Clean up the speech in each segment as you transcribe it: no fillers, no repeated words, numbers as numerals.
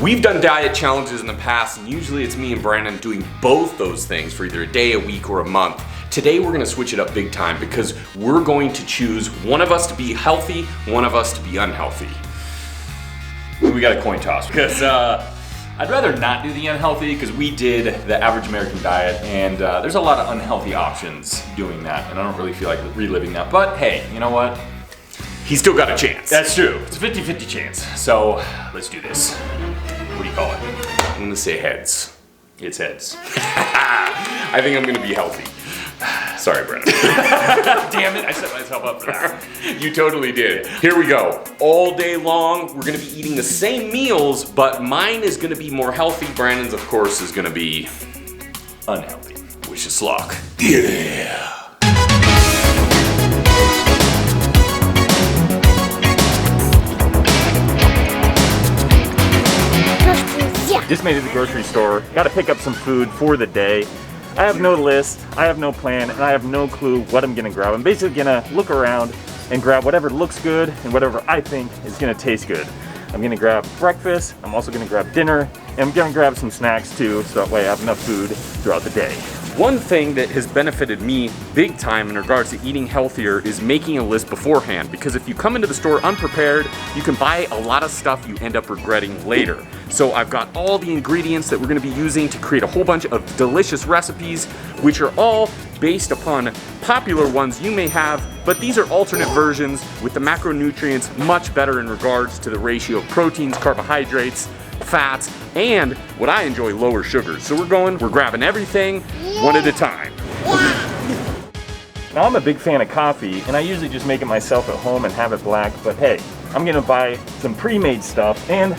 We've done diet challenges in the past, and usually it's me and Brandon doing both those things for either a day, a week, or a month. Today we're gonna switch it up big time because we're going to choose one of us to be healthy, one of us to be unhealthy. We got a coin toss because I'd rather not do the unhealthy because we did the average American diet, and there's a lot of unhealthy options doing that, and I don't really feel like reliving that. But hey, you know what? He's still got a chance. That's true. It's a 50-50 chance. So let's do this. What do you call it? I'm gonna say heads. It's heads. I think I'm gonna be healthy. Sorry, Brennan. Damn it, I set myself up for that. You totally did. Here we go. All day long, we're gonna be eating the same meals, but mine is gonna be more healthy. Brandon's, of course, is gonna be unhealthy. Wish us luck. Yeah. Just made it to the grocery store. Got to pick up some food for the day. I have no list, I have no plan, and I have no clue what I'm gonna grab. I'm basically gonna look around and grab whatever looks good and whatever I think is gonna taste good. I'm gonna grab breakfast, I'm also gonna grab dinner, and I'm gonna grab some snacks too, so that way I have enough food throughout the day. One thing that has benefited me big time in regards to eating healthier is making a list beforehand, because if you come into the store unprepared, you can buy a lot of stuff you end up regretting later. So I've got all the ingredients that we're gonna be using to create a whole bunch of delicious recipes, which are all based upon popular ones you may have, but these are alternate versions with the macronutrients much better in regards to the ratio of proteins, carbohydrates, fats, and what I enjoy, lower sugars. So we're grabbing everything one at a time. Now I'm a big fan of coffee, and I usually just make it myself at home and have it black, but hey, I'm gonna buy some pre-made stuff, and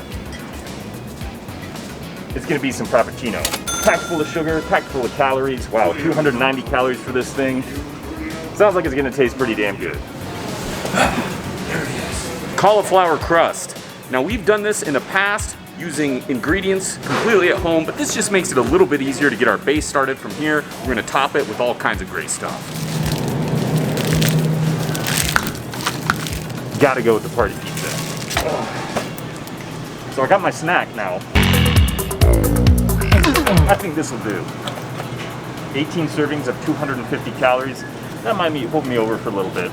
it's gonna be some Frappuccino. Packed full of sugar, packed full of calories. Wow, 290 calories for this thing. Sounds like it's gonna taste pretty damn good. Cauliflower crust. Now we've done this in the past using ingredients completely at home, but this just makes it a little bit easier to get our base started from here. We're gonna top it with all kinds of great stuff. Gotta go with the party pizza. So I got my snack now. I think this will do. 18 servings of 250 calories. That might hold me over for a little bit.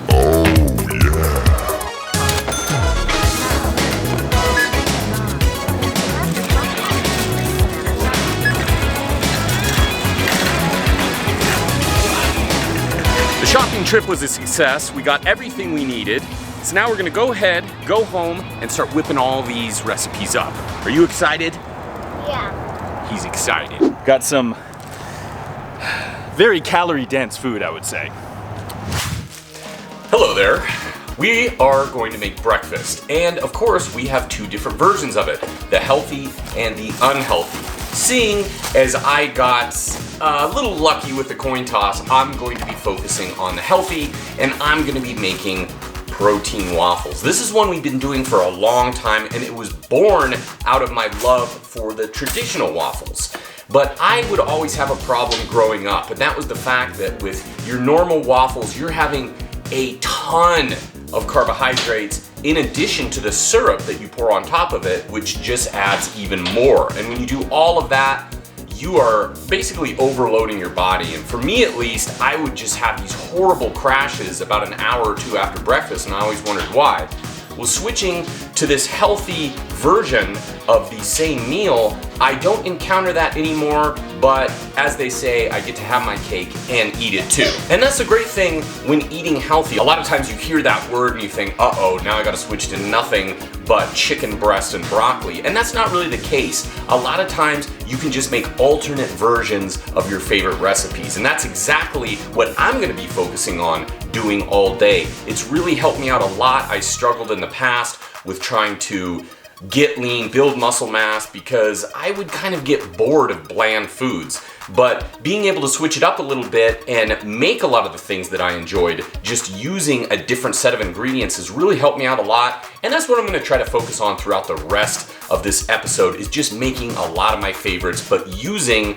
The shopping trip was a success. We got everything we needed. So now we're gonna go ahead, go home, and start whipping all these recipes up. Are you excited? Yeah. He's excited. Got some very calorie dense food, I would say. Hello there. We are going to make breakfast. And of course, we have two different versions of it, the healthy and the unhealthy. Seeing as I got a little lucky with the coin toss, I'm going to be focusing on the healthy, and I'm gonna be making protein waffles. This is one we've been doing for a long time, and it was born out of my love for the traditional waffles. But I would always have a problem growing up, and that was the fact that with your normal waffles, you're having a ton of carbohydrates in addition to the syrup that you pour on top of it, which just adds even more. And when you do all of that, you are basically overloading your body. And for me at least, I would just have these horrible crashes about an hour or two after breakfast, and I always wondered why. Well, switching to this healthy version of the same meal, I don't encounter that anymore, but as they say, I get to have my cake and eat it too. And that's the great thing when eating healthy. A lot of times you hear that word and you think, uh-oh, now I gotta switch to nothing but chicken breast and broccoli. And that's not really the case. A lot of times you can just make alternate versions of your favorite recipes. And that's exactly what I'm gonna be focusing on doing all day. It's really helped me out a lot. I struggled in the past with trying to get lean, build muscle mass, because I would kind of get bored of bland foods. But being able to switch it up a little bit and make a lot of the things that I enjoyed, just using a different set of ingredients, has really helped me out a lot. And that's what I'm gonna try to focus on throughout the rest of this episode, is just making a lot of my favorites, but using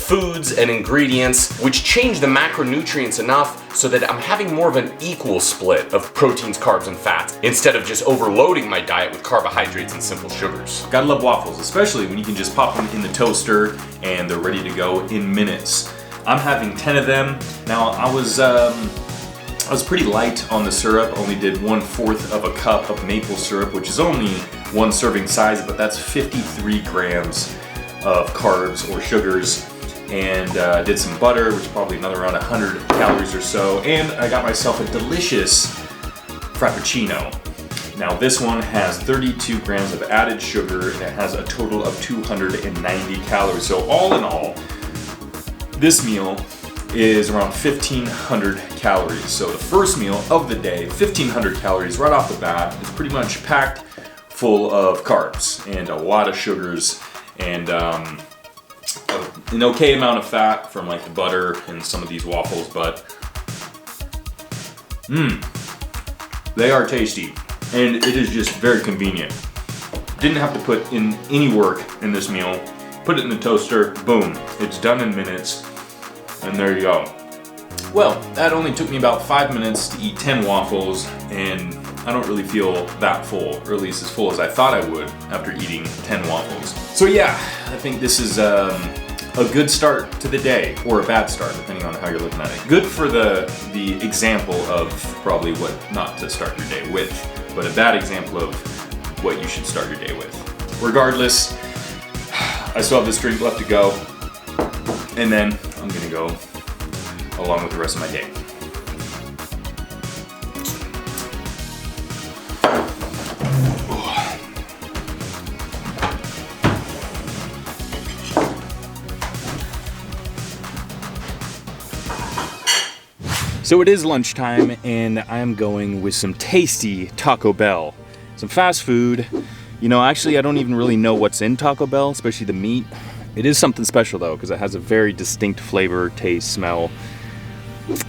foods and ingredients which change the macronutrients enough so that I'm having more of an equal split of proteins, carbs, and fats instead of just overloading my diet with carbohydrates and simple sugars. Gotta love waffles, especially when you can just pop them in the toaster and they're ready to go in minutes. I'm having 10 of them. Now I was pretty light on the syrup, only did 1/4 of a cup of maple syrup, which is only one serving size, but that's 53 grams of carbs or sugars. And did some butter, which is probably another around 100 calories or so. And I got myself a delicious Frappuccino. Now this one has 32 grams of added sugar and it has a total of 290 calories. So all in all, this meal is around 1,500 calories. So the first meal of the day, 1,500 calories right off the bat, is pretty much packed full of carbs and a lot of sugars and an okay amount of fat from like the butter and some of these waffles, but they are tasty and it is just very convenient. Didn't have to put in any work in this meal. Put it in the toaster, boom, it's done in minutes, and there you go. Well, that only took me about 5 minutes to eat 10 waffles, and I don't really feel that full, or at least as full as I thought I would after eating 10 waffles. So yeah, I think this is a good start to the day, or a bad start, depending on how you're looking at it. Good for the example of probably what not to start your day with, but a bad example of what you should start your day with. Regardless, I still have this drink left to go, and then I'm gonna go along with the rest of my day. So it is lunchtime and I'm going with some tasty Taco Bell. Some fast food. You know, actually I don't even really know what's in Taco Bell, especially the meat. It is something special though, because it has a very distinct flavor, taste, smell.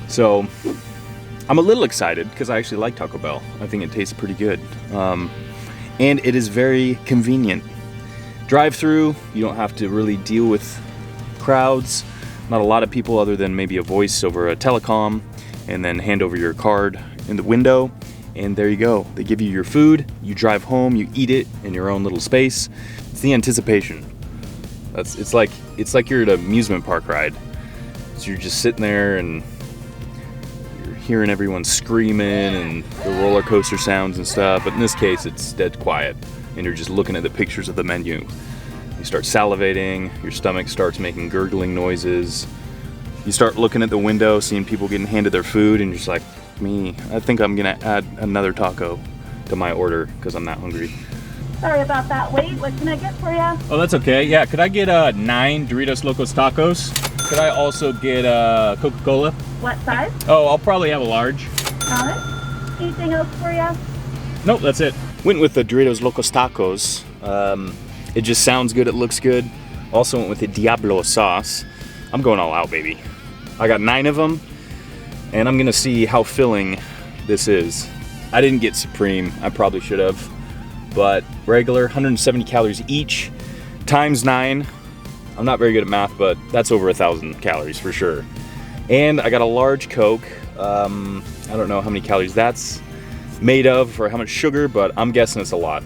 So I'm a little excited because I actually like Taco Bell. I think it tastes pretty good. And it is very convenient. Drive-through, you don't have to really deal with crowds. Not a lot of people other than maybe a voice over a telecom, and then hand over your card in the window, and there you go. They give you your food, you drive home, you eat it in your own little space. It's the anticipation. It's like you're at an amusement park ride. So you're just sitting there and you're hearing everyone screaming and the roller coaster sounds and stuff, but in this case it's dead quiet and you're just looking at the pictures of the menu. You start salivating, your stomach starts making gurgling noises. You start looking at the window, seeing people getting handed their food, and you're just like, I think I'm gonna add another taco to my order because I'm that hungry. Sorry about that wait. What can I get for you? Oh, that's okay. Yeah, could I get 9 Doritos Locos Tacos? Could I also get Coca-Cola? What size? Oh, I'll probably have a large. Alright. Anything else for you? Nope, that's it. Went with the Doritos Locos Tacos. It just sounds good, it looks good. Also went with the Diablo sauce. I'm going all out, baby. I got 9 of them, and I'm gonna see how filling this is. I didn't get Supreme, I probably should have, but regular, 170 calories each, times 9. I'm not very good at math, but that's over 1,000 calories for sure. And I got a large Coke. I don't know how many calories that's made of or how much sugar, but I'm guessing it's a lot.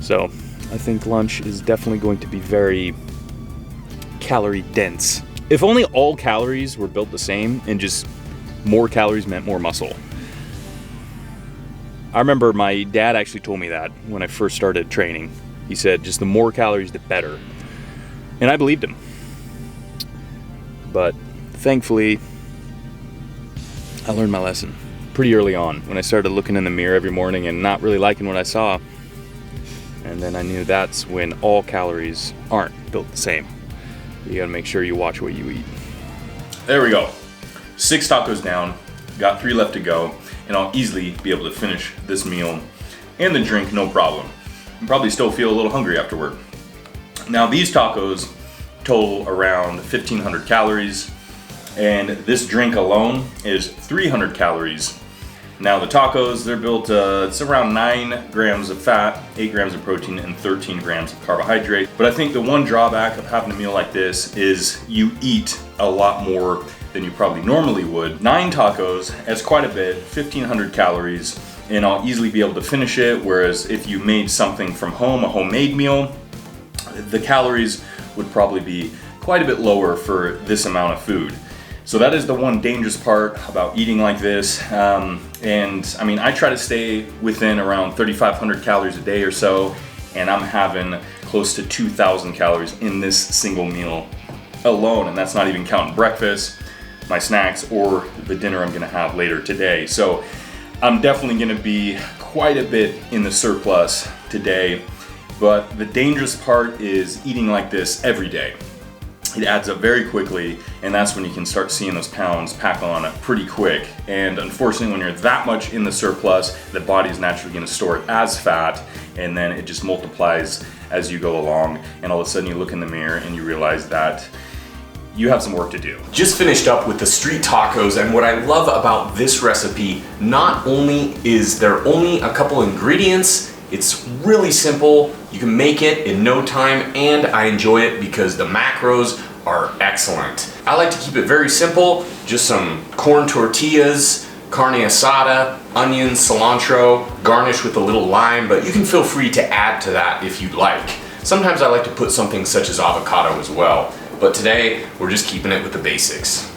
So I think lunch is definitely going to be very calorie dense. If only all calories were built the same and just more calories meant more muscle. I remember my dad actually told me that when I first started training. He said just the more calories the better. And I believed him. But thankfully, I learned my lesson pretty early on when I started looking in the mirror every morning and not really liking what I saw. And then I knew that's when all calories aren't built the same. You gotta make sure you watch what you eat. There we go. 6 tacos down, got 3 left to go, and I'll easily be able to finish this meal and the drink, no problem. And probably still feel a little hungry afterward. Now these tacos total around 1,500 calories, and this drink alone is 300 calories. Now the tacos, they're built, it's around 9 grams of fat, 8 grams of protein, and 13 grams of carbohydrate. But I think the one drawback of having a meal like this is you eat a lot more than you probably normally would. 9 tacos, that's quite a bit, 1,500 calories, and I'll easily be able to finish it, whereas if you made something from home, a homemade meal, the calories would probably be quite a bit lower for this amount of food. So that is the one dangerous part about eating like this. And I mean, I try to stay within around 3,500 calories a day or so, and I'm having close to 2,000 calories in this single meal alone, and that's not even counting breakfast, my snacks, or the dinner I'm gonna have later today. So I'm definitely gonna be quite a bit in the surplus today, but the dangerous part is eating like this every day. It adds up very quickly, and that's when you can start seeing those pounds pack on pretty quick. And unfortunately, when you're that much in the surplus, the body is naturally going to store it as fat, and then it just multiplies as you go along. And all of a sudden, you look in the mirror and you realize that you have some work to do. Just finished up with the street tacos, and what I love about this recipe, not only is there only a couple ingredients, it's really simple, you can make it in no time, and I enjoy it because the macros are excellent. I like to keep it very simple, just some corn tortillas, carne asada, onions, cilantro, garnish with a little lime, but you can feel free to add to that if you'd like. Sometimes I like to put something such as avocado as well, but today we're just keeping it with the basics.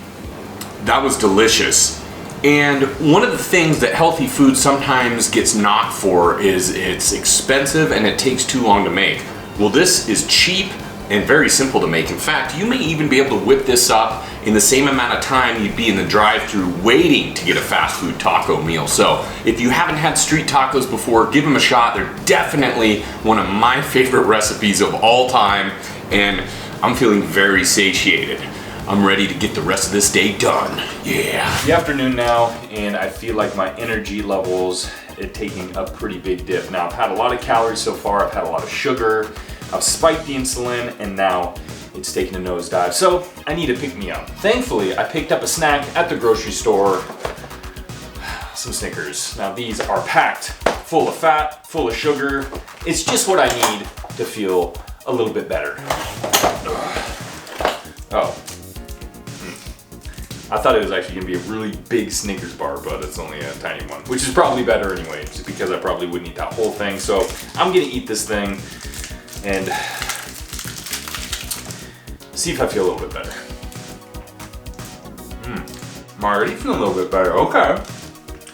That was delicious. And one of the things that healthy food sometimes gets knocked for is it's expensive and it takes too long to make. Well, this is cheap and very simple to make. In fact, you may even be able to whip this up in the same amount of time you'd be in the drive-thru waiting to get a fast food taco meal. So if you haven't had street tacos before, give them a shot. They're definitely one of my favorite recipes of all time, and I'm feeling very satiated. I'm ready to get the rest of this day done. Yeah. The afternoon now, and I feel like my energy levels are taking a pretty big dip. Now, I've had a lot of calories so far, I've had a lot of sugar, I've spiked the insulin, and now it's taking a nosedive. So I need to pick me up. Thankfully, I picked up a snack at the grocery store, some Snickers. Now these are packed full of fat, full of sugar. It's just what I need to feel a little bit better. Oh. I thought it was actually gonna be a really big Snickers bar, but it's only a tiny one, which is probably better anyway, just because I probably wouldn't eat that whole thing. So I'm gonna eat this thing and see if I feel a little bit better. I'm already feeling a little bit better, okay.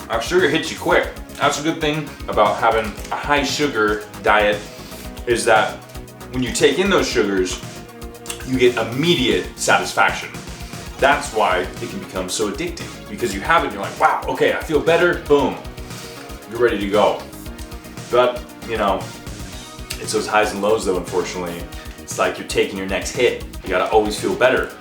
Our sugar hits you quick. That's a good thing about having a high sugar diet, is that when you take in those sugars, you get immediate satisfaction. That's why it can become so addicting, because you have it and you're like, wow, okay, I feel better, boom, you're ready to go. But, you know, it's those highs and lows though, unfortunately. It's like you're taking your next hit. You gotta always feel better.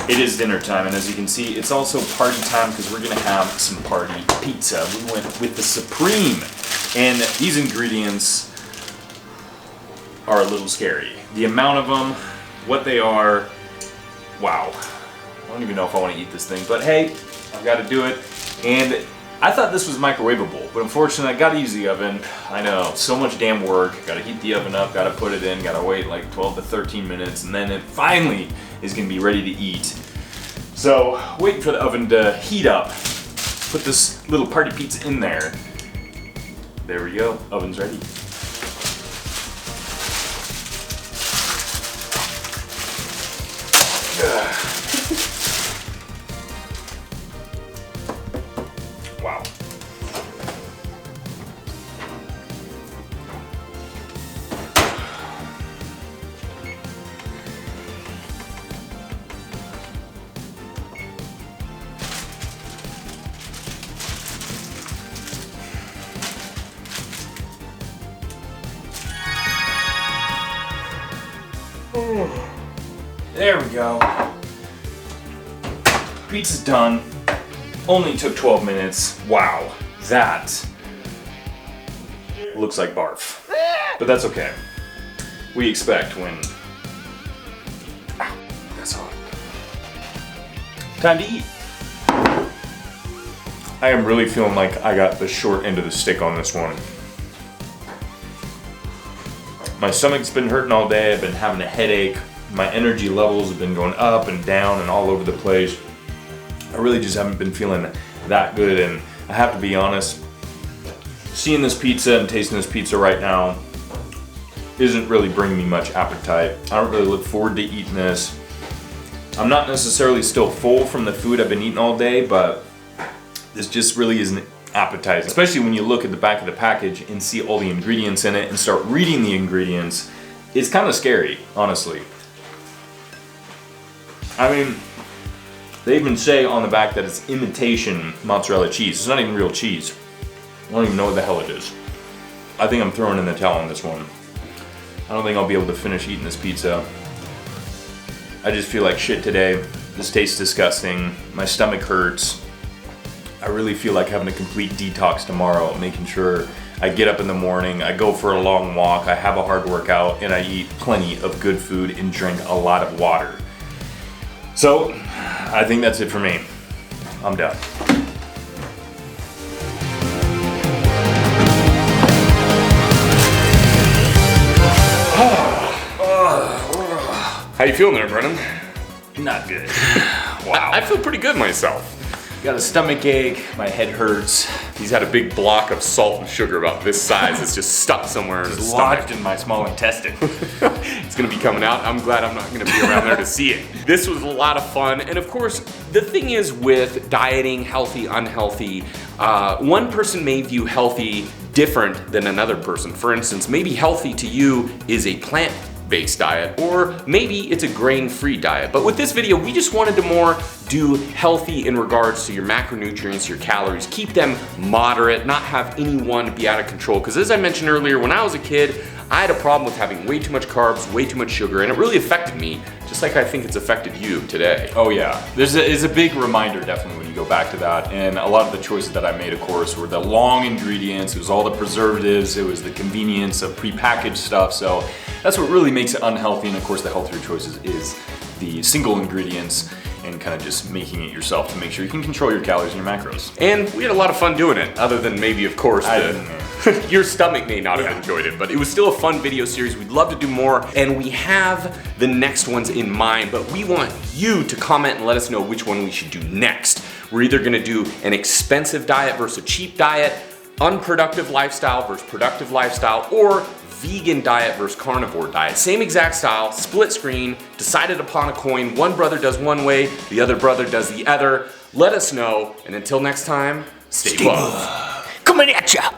It is dinner time, and as you can see, it's also party time because we're gonna have some party pizza. We went with the Supreme, and these ingredients are a little scary. The amount of them, what they are, wow. I don't even know if I want to eat this thing, but hey, I've got to do it. And I thought this was microwavable, but unfortunately I got to use the oven. I know, so much damn work. Got to heat the oven up, got to put it in, got to wait like 12 to 13 minutes, and then it finally is going to be ready to eat. So, waiting for the oven to heat up. Put this little party pizza in there. There we go, oven's ready. Wow. There we go. Pizza's done. Only took 12 minutes. Wow, that looks like barf. But that's okay. We expect when... Ow, that's all. Time to eat. I am really feeling like I got the short end of the stick on this one. My stomach's been hurting all day. I've been having a headache. My energy levels have been going up and down and all over the place. I really just haven't been feeling that good, and I have to be honest, seeing this pizza and tasting this pizza right now isn't really bringing me much appetite. I don't really look forward to eating this. I'm not necessarily still full from the food I've been eating all day, but this just really isn't appetizing. Especially when you look at the back of the package and see all the ingredients in it and start reading the ingredients. It's kind of scary, honestly. I mean, they even say on the back that it's imitation mozzarella cheese. It's not even real cheese. I don't even know what the hell it is. I think I'm throwing in the towel on this one. I don't think I'll be able to finish eating this pizza. I just feel like shit today. This tastes disgusting. My stomach hurts. I really feel like having a complete detox tomorrow, making sure I get up in the morning, I go for a long walk, I have a hard workout, and I eat plenty of good food and drink a lot of water. So, I think that's it for me. I'm done. How you feeling there, Brennan? Not good. Wow. I feel pretty good myself. Got a stomach ache, my head hurts. He's had a big block of salt and sugar about this size. It's just stuck somewhere in his stomach. Lodged in my small intestine. It's gonna be coming out. I'm glad I'm not gonna be around there to see it. This was a lot of fun, and of course, the thing is with dieting, healthy, unhealthy, one person may view healthy different than another person. For instance, maybe healthy to you is a plant-based diet, or maybe it's a grain-free diet. But with this video, we just wanted to more do healthy in regards to your macronutrients, your calories, keep them moderate, not have any one be out of control. Because as I mentioned earlier, when I was a kid, I had a problem with having way too much carbs, way too much sugar, and it really affected me, just like I think it's affected you today. Oh yeah, it's a big reminder definitely when you go back to that, and a lot of the choices that I made, of course, were the long ingredients, it was all the preservatives, it was the convenience of prepackaged stuff, so that's what really makes it unhealthy, and of course the healthier choices is the single ingredients and kind of just making it yourself to make sure you can control your calories and your macros. And we had a lot of fun doing it, other than maybe, of course, your stomach may not have enjoyed it, but it was still a fun video series. We'd love to do more, and we have the next ones in mind, but we want you to comment and let us know which one we should do next. We're either gonna do an expensive diet versus a cheap diet, unproductive lifestyle versus productive lifestyle, or vegan diet versus carnivore diet. Same exact style, split screen, decided upon a coin. One brother does one way, the other brother does the other. Let us know, and until next time, stay buff. Coming at ya!